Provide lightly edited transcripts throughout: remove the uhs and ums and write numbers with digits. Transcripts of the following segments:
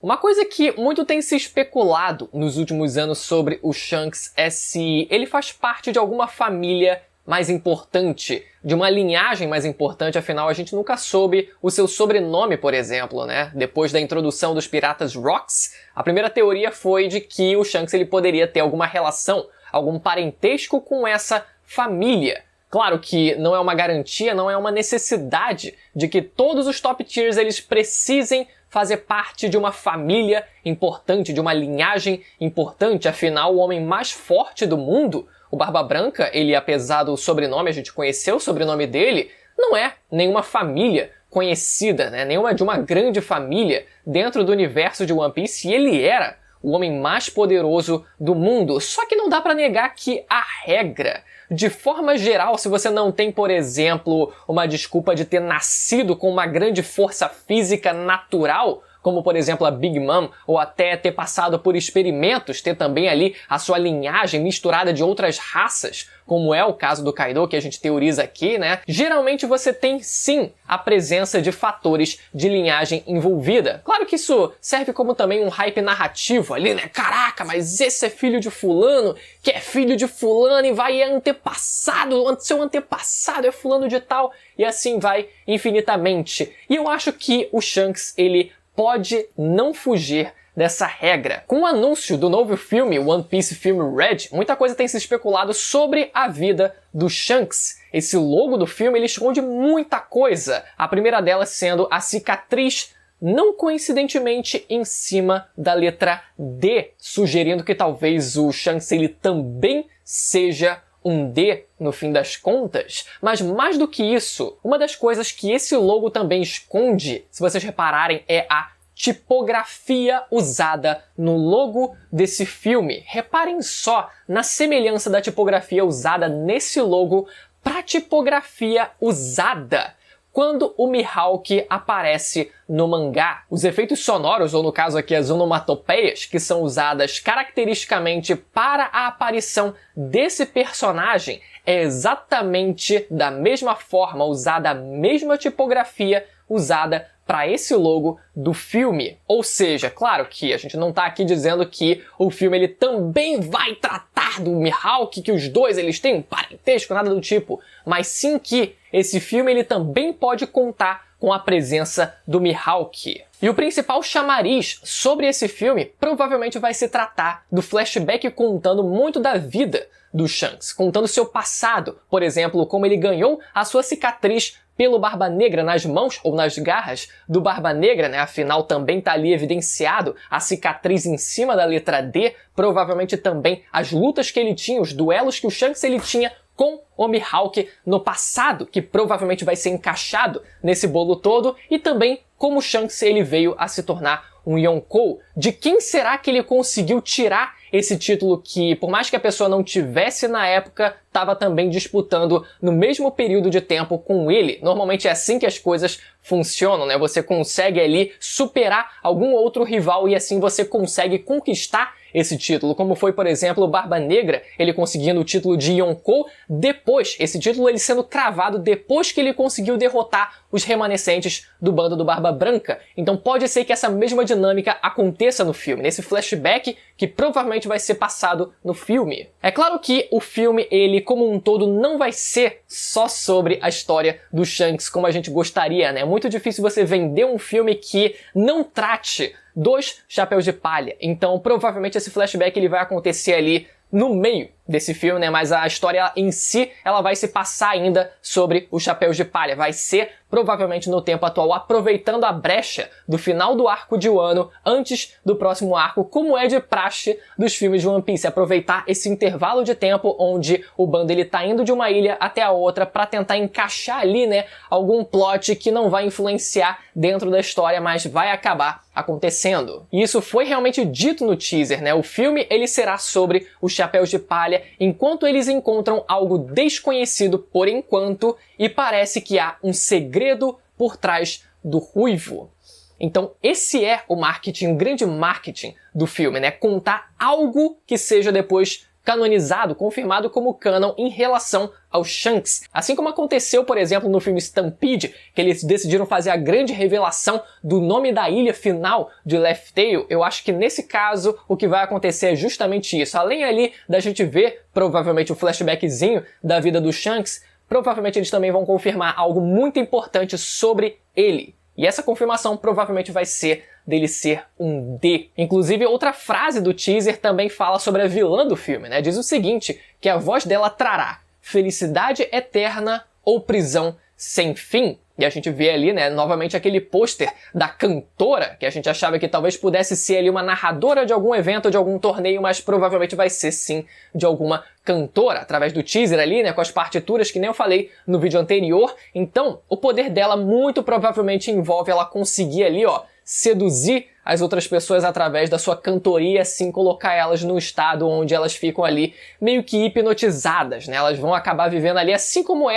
Uma coisa que muito tem se especulado nos últimos anos sobre o Shanks é se ele faz parte de alguma família mais importante, de uma linhagem mais importante, afinal a gente nunca soube o seu sobrenome, por exemplo, né? Depois da introdução dos piratas Rocks, a primeira teoria foi de que o Shanks ele poderia ter alguma relação, algum parentesco com essa família. Claro que não é uma garantia, não é uma necessidade de que todos os top tiers eles precisem fazer parte de uma família importante, de uma linhagem importante. Afinal, o homem mais forte do mundo, o Barba Branca, ele, apesar do sobrenome, a gente conheceu o sobrenome dele, não é nenhuma família conhecida, né? Nenhuma de uma grande família dentro do universo de One Piece, e ele era o homem mais poderoso do mundo. Só que não dá pra negar que a regra, de forma geral, se você não tem, por exemplo, uma desculpa de ter nascido com uma grande força física natural, como por exemplo a Big Mom, ou até ter passado por experimentos, ter também ali a sua linhagem misturada de outras raças, como é o caso do Kaido, que a gente teoriza aqui, né? Geralmente você tem sim a presença de fatores de linhagem envolvida. Claro que isso serve como também um hype narrativo ali, né? Caraca, mas esse é filho de fulano, que é filho de fulano e vai antepassado, seu antepassado é fulano de tal, e assim vai infinitamente. E eu acho que o Shanks, ele pode não fugir dessa regra. Com o anúncio do novo filme, One Piece Film Red, muita coisa tem se especulado sobre a vida do Shanks. Esse logo do filme, ele esconde muita coisa. A primeira delas sendo a cicatriz, não coincidentemente, em cima da letra D, sugerindo que talvez o Shanks ele também seja um D no fim das contas. Mas mais do que isso, uma das coisas que esse logo também esconde, se vocês repararem, é a tipografia usada no logo desse filme. Reparem só na semelhança da tipografia usada nesse logo para a tipografia usada quando o Mihawk aparece no mangá. Os efeitos sonoros, ou no caso aqui as onomatopeias, que são usadas caracteristicamente para a aparição desse personagem, é exatamente da mesma forma, usada a mesma tipografia usada para esse logo do filme. Ou seja, claro que a gente não tá aqui dizendo que o filme ele também vai tratar do Mihawk, que os dois eles têm um parentesco, nada do tipo, mas sim que esse filme ele também pode contar com a presença do Mihawk. E o principal chamariz sobre esse filme provavelmente vai se tratar do flashback contando muito da vida do Shanks, contando seu passado, por exemplo, como ele ganhou a sua cicatriz pelo Barba Negra nas mãos ou nas garras do Barba Negra, né? Afinal, também tá ali evidenciado a cicatriz em cima da letra D, provavelmente também as lutas que ele tinha, os duelos que o Shanks ele tinha com o Mihawk no passado, que provavelmente vai ser encaixado nesse bolo todo, e também como o Shanks ele veio a se tornar um Yonkou. De quem será que ele conseguiu tirar esse título que, por mais que a pessoa não tivesse na época, estava também disputando no mesmo período de tempo com ele? Normalmente é assim que as coisas funcionam, né? Você consegue ali superar algum outro rival e assim você consegue conquistar esse título, como foi, por exemplo, o Barba Negra, ele conseguindo o título de Yonkou depois, esse título ele sendo cravado depois que ele conseguiu derrotar os remanescentes do bando do Barba Branca. Então pode ser que essa mesma dinâmica aconteça no filme, nesse flashback que provavelmente vai ser passado no filme. É claro que o filme, ele como um todo, não vai ser só sobre a história do Shanks como a gente gostaria, né? É muito difícil você vender um filme que não trate dos Chapéus de Palha. Então, provavelmente esse flashback ele vai acontecer ali no meio desse filme, né? Mas a história em si, ela vai se passar ainda sobre os Chapéus de Palha. Vai ser, provavelmente, no tempo atual, aproveitando a brecha do final do arco de Wano, antes do próximo arco, como é de praxe dos filmes de One Piece. Aproveitar esse intervalo de tempo onde o bando ele tá indo de uma ilha até a outra para tentar encaixar ali, né, algum plot que não vai influenciar dentro da história, mas vai acabar acontecendo. E isso foi realmente dito no teaser, né? O filme, ele será sobre os Chapéus de Palha, enquanto eles encontram algo desconhecido por enquanto, e parece que há um segredo por trás do Ruivo. Então esse é o marketing, o grande marketing do filme, né? Contar algo que seja depois canonizado, confirmado como canon em relação ao Shanks. Assim como aconteceu, por exemplo, no filme Stampede, que eles decidiram fazer a grande revelação do nome da ilha final de Laugh Tale, eu acho que nesse caso o que vai acontecer é justamente isso. Além ali da gente ver, provavelmente, o flashbackzinho da vida do Shanks, provavelmente eles também vão confirmar algo muito importante sobre ele. E essa confirmação provavelmente vai ser dele ser um D. Inclusive, outra frase do teaser também fala sobre a vilã do filme, né? Diz o seguinte, que a voz dela trará felicidade eterna ou prisão sem fim. E a gente vê ali, né, novamente aquele pôster da cantora, que a gente achava que talvez pudesse ser ali uma narradora de algum evento, de algum torneio, mas provavelmente vai ser sim de alguma cantora, através do teaser ali, né, com as partituras que nem eu falei no vídeo anterior. Então, o poder dela muito provavelmente envolve ela conseguir ali, ó, seduzir as outras pessoas através da sua cantoria, assim colocar elas num estado onde elas ficam ali meio que hipnotizadas, né? Elas vão acabar vivendo ali assim como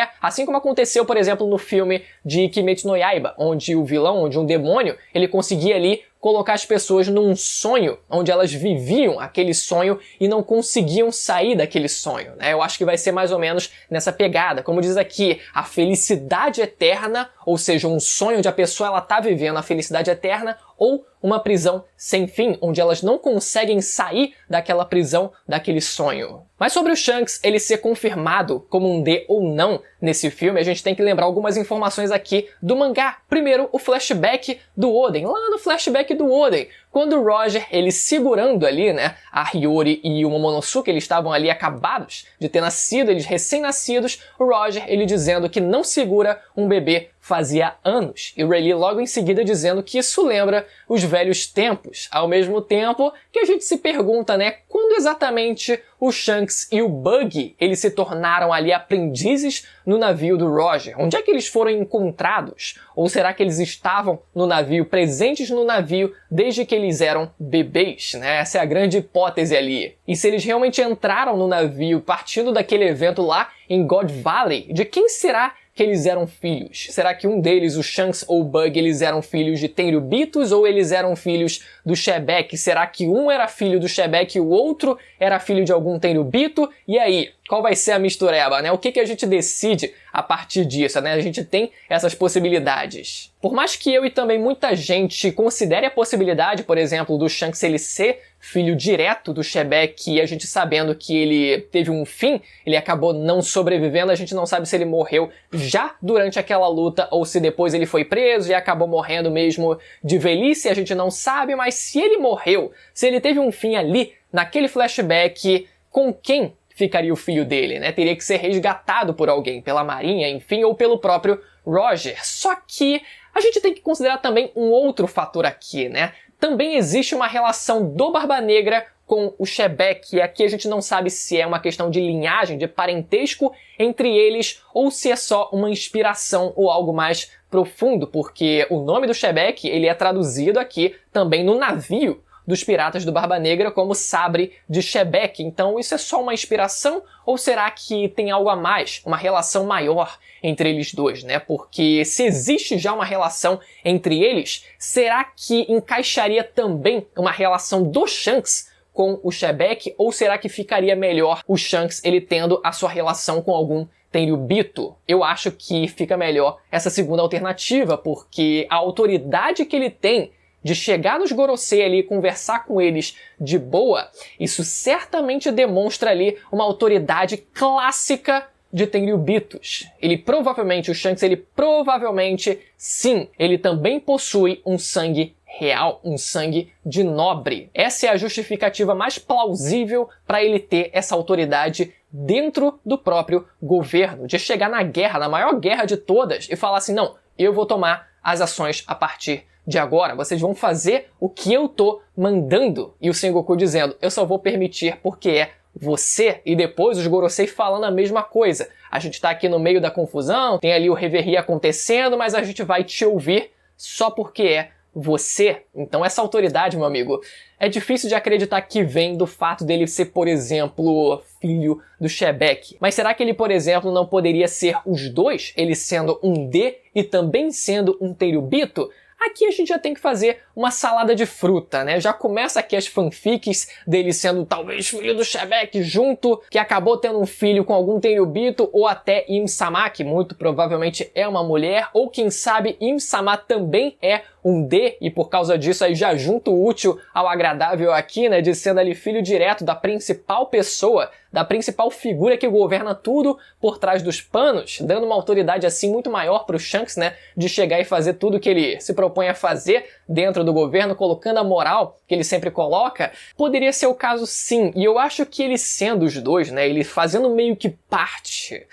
aconteceu, por exemplo, no filme de Kimetsu no Yaiba, onde o vilão, onde um demônio, ele conseguia ali colocar as pessoas num sonho, onde elas viviam aquele sonho e não conseguiam sair daquele sonho, né? Eu acho que vai ser mais ou menos nessa pegada. Como diz aqui, a felicidade eterna, ou seja, um sonho onde a pessoa ela tá vivendo a felicidade eterna, ou uma prisão sem fim, onde elas não conseguem sair daquela prisão, daquele sonho. Mas sobre o Shanks ele ser confirmado como um D ou não nesse filme, a gente tem que lembrar algumas informações aqui do mangá. Primeiro, o flashback do Oden. Lá no flashback do Oden, quando o Roger, ele segurando ali, né, a Hiyori e o Momonosuke, eles estavam ali acabados de ter nascido, eles recém-nascidos, o Roger, ele dizendo que não segura um bebê fazia anos, e o Rayleigh logo em seguida dizendo que isso lembra os velhos tempos, ao mesmo tempo que a gente se pergunta, né, quando exatamente o Shanks e o Buggy, eles se tornaram ali aprendizes no navio do Roger? Onde é que eles foram encontrados? Ou será que eles estavam no navio, presentes no navio, desde que eles eram bebês, né? Essa é a grande hipótese ali. E se eles realmente entraram no navio partindo daquele evento lá em God Valley, de quem será que eles eram filhos? Será que um deles, o Shanks ou o Bug, eles eram filhos de Tenryubitos ou eles eram filhos do Shebek? Será que um era filho do Shebek e o outro era filho de algum Tenryubito? E aí, qual vai ser a mistureba, né? O que a gente decide a partir disso, né? A gente tem essas possibilidades. Por mais que eu e também muita gente considere a possibilidade, por exemplo, do Shanks ele ser filho direto do Shebek, e a gente sabendo que ele teve um fim, ele acabou não sobrevivendo, a gente não sabe se ele morreu já durante aquela luta ou se depois ele foi preso e acabou morrendo mesmo de velhice, a gente não sabe, mas se ele morreu, se ele teve um fim ali, naquele flashback, com quem ficaria o filho dele, né? Teria que ser resgatado por alguém, pela marinha, enfim, ou pelo próprio Roger. Só que a gente tem que considerar também um outro fator aqui, né? Também existe uma relação do Barba Negra com o Shebek, e aqui a gente não sabe se é uma questão de linhagem, de parentesco entre eles, ou se é só uma inspiração ou algo mais profundo, porque o nome do Shebek, ele é traduzido aqui também no navio dos piratas do Barba Negra como Sabre de Shebek. Então isso é só uma inspiração ou será que tem algo a mais, uma relação maior entre eles dois, né? Porque se existe já uma relação entre eles, será que encaixaria também uma relação do Shanks com o Shebek ou será que ficaria melhor o Shanks ele tendo a sua relação com algum Tenryubito? Eu acho que fica melhor essa segunda alternativa, porque a autoridade que ele tem de chegar nos Gorosei ali e conversar com eles de boa, isso certamente demonstra ali uma autoridade clássica de Tenryubitos. O Shanks, ele provavelmente, sim, ele também possui um sangue real, um sangue de nobre. Essa é a justificativa mais plausível para ele ter essa autoridade dentro do próprio governo, de chegar na guerra, na maior guerra de todas, e falar assim, não, eu vou tomar as ações a partir de agora, vocês vão fazer o que eu tô mandando. E o Sengoku dizendo, eu só vou permitir porque é você. E depois os Gorosei falando a mesma coisa. A gente tá aqui no meio da confusão, tem ali o reverie acontecendo, mas a gente vai te ouvir só porque é você. Então essa autoridade, meu amigo, é difícil de acreditar que vem do fato dele ser, por exemplo, filho do Shebek. Mas será que ele, por exemplo, não poderia ser os dois? Ele sendo um D e também sendo um Tenryubito? Aqui a gente já tem que fazer uma salada de fruta, né? Já começa aqui as fanfics dele sendo talvez filho do Shebek junto, que acabou tendo um filho com algum Tenryubito, ou até Im-sama, que muito provavelmente é uma mulher, ou quem sabe Im-sama também é um D, e por causa disso aí já junto o útil ao agradável aqui, né, de sendo ali filho direto da principal pessoa, da principal figura que governa tudo por trás dos panos, dando uma autoridade assim muito maior pro Shanks, né, de chegar e fazer tudo que ele se propõe a fazer dentro do governo, colocando a moral que ele sempre coloca. Poderia ser o caso sim, e eu acho que ele sendo os dois, né, ele fazendo meio que parte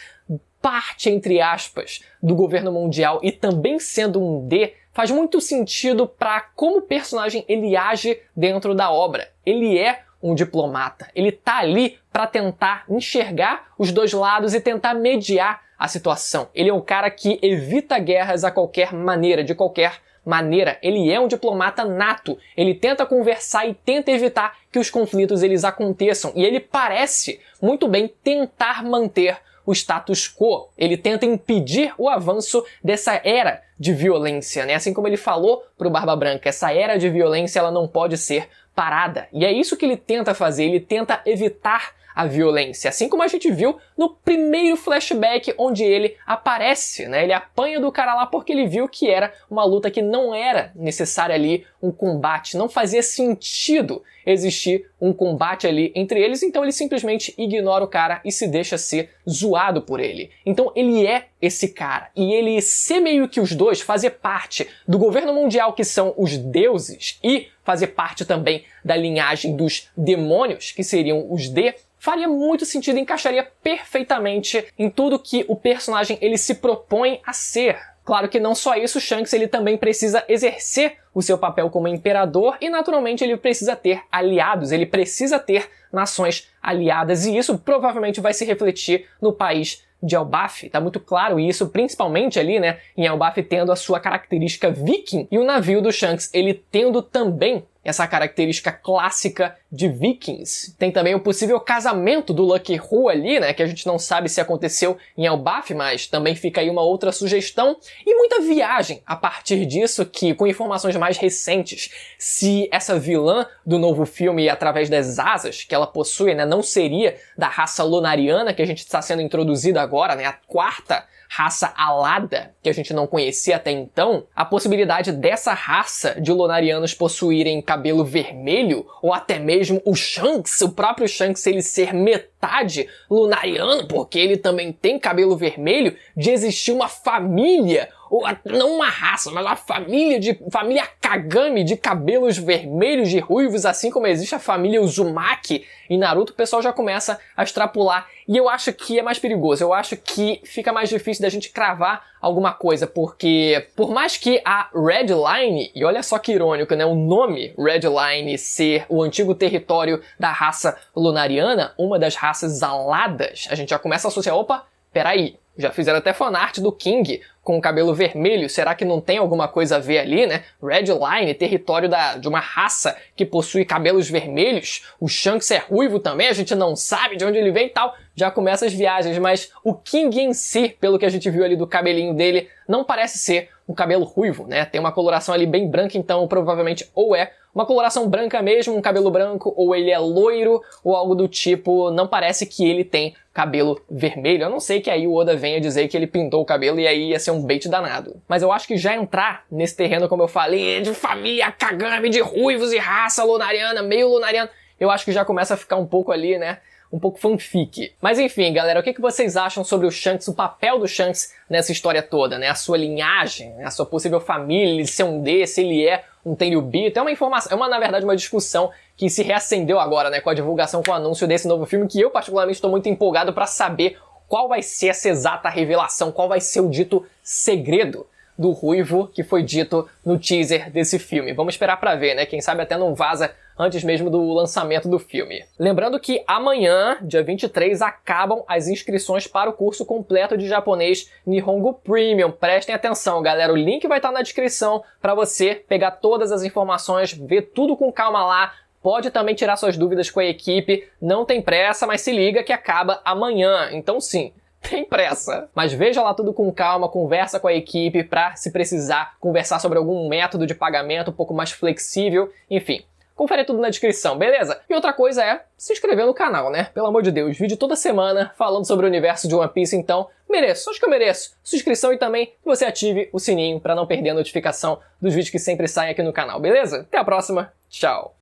entre aspas, do governo mundial e também sendo um D, faz muito sentido para como o personagem ele age dentro da obra. Ele é um diplomata, ele tá ali para tentar enxergar os dois lados e tentar mediar a situação. Ele é um cara que evita guerras a qualquer maneira, de qualquer maneira. Ele é um diplomata nato. Ele tenta conversar e tenta evitar que os conflitos eles aconteçam. E ele parece muito bem tentar manter o status quo. Ele tenta impedir o avanço dessa era de violência, né? Assim como ele falou pro Barba Branca, essa era de violência ela não pode ser parada. E é isso que ele tenta fazer, ele tenta evitar a violência, assim como a gente viu no primeiro flashback onde ele aparece, né? Ele apanha do cara lá porque ele viu que era uma luta que não era necessária ali, um combate, não fazia sentido existir um combate ali entre eles, então ele simplesmente ignora o cara e se deixa ser zoado por ele. Então ele é esse cara, e ele ser meio que os dois, fazer parte do governo mundial que são os deuses e fazer parte também da linhagem dos demônios, que seriam os D, faria muito sentido, encaixaria perfeitamente em tudo que o personagem ele se propõe a ser. Claro que não só isso, o Shanks ele também precisa exercer o seu papel como imperador e naturalmente ele precisa ter aliados, ele precisa ter nações aliadas e isso provavelmente vai se refletir no país de Elbaf. Tá muito claro isso, principalmente ali, né, em Elbaf tendo a sua característica viking e o navio do Shanks ele tendo também essa característica clássica de vikings. Tem também o possível casamento do Lucky Hu ali, né, que a gente não sabe se aconteceu em Elbaf, mas também fica aí uma outra sugestão. E muita viagem a partir disso, que com informações mais recentes, se essa vilã do novo filme, através das asas que ela possui, né, não seria da raça Lunariana, que a gente está sendo introduzido agora, né, a quarta raça alada, que a gente não conhecia até então, a possibilidade dessa raça de Lunarianos possuírem cabelo vermelho, ou até mesmo o Shanks, o próprio Shanks, ele ser metade Lunariano, porque ele também tem cabelo vermelho, de existir uma família, ou não uma raça, mas uma família Kagami de cabelos vermelhos, de ruivos, assim como existe a família Uzumaki em Naruto, o pessoal já começa a extrapolar. E eu acho que é mais perigoso, eu acho que fica mais difícil da gente cravar alguma coisa, porque por mais que a Red Line, e olha só que irônico, né, o nome Red Line ser o antigo território da raça Lunariana, uma das raças aladas, a gente já começa a associar, opa, peraí, já fizeram até fanart do King com o cabelo vermelho, será que não tem alguma coisa a ver ali, né? Red Line, território de uma raça que possui cabelos vermelhos, o Shanks é ruivo também, a gente não sabe de onde ele vem e tal, já começa as viagens, mas o King em si, pelo que a gente viu ali do cabelinho dele, não parece ser um cabelo ruivo, né? Tem uma coloração ali bem branca, então provavelmente ou é uma coloração branca mesmo, um cabelo branco, ou ele é loiro, ou algo do tipo, não parece que ele tem cabelo vermelho. Eu não sei que aí o Oda venha dizer que ele pintou o cabelo e aí ia ser um bait danado. Mas eu acho que já entrar nesse terreno, como eu falei, de família Kagami, de ruivos e raça lunariana, meio lunariana, eu acho que já começa a ficar um pouco ali, né? Um pouco fanfic. Mas enfim, galera, o que vocês acham sobre o Shanks, o papel do Shanks nessa história toda, né? A sua linhagem, a sua possível família, ele ser um D, se ele é um Tenryubito. É uma informação, na verdade, uma discussão que se reacendeu agora, né? Com a divulgação, com o anúncio desse novo filme, que eu particularmente estou muito empolgado para saber qual vai ser essa exata revelação, qual vai ser o dito segredo do ruivo que foi dito no teaser desse filme. Vamos esperar pra ver, né? Quem sabe até não vaza antes mesmo do lançamento do filme. Lembrando que amanhã, dia 23, acabam as inscrições para o curso completo de japonês Nihongo Premium. Prestem atenção, galera. O link vai estar na descrição para você pegar todas as informações, ver tudo com calma lá. Pode também tirar suas dúvidas com a equipe. Não tem pressa, mas se liga que acaba amanhã. Então sim, tem pressa. Mas veja lá tudo com calma, conversa com a equipe pra, se precisar, conversar sobre algum método de pagamento um pouco mais flexível, enfim. Confere tudo na descrição, beleza? E outra coisa é se inscrever no canal, né? Pelo amor de Deus, vídeo toda semana falando sobre o universo de One Piece, então mereço, acho que eu mereço. Inscrição e também que você ative o sininho pra não perder a notificação dos vídeos que sempre saem aqui no canal, beleza? Até a próxima, tchau!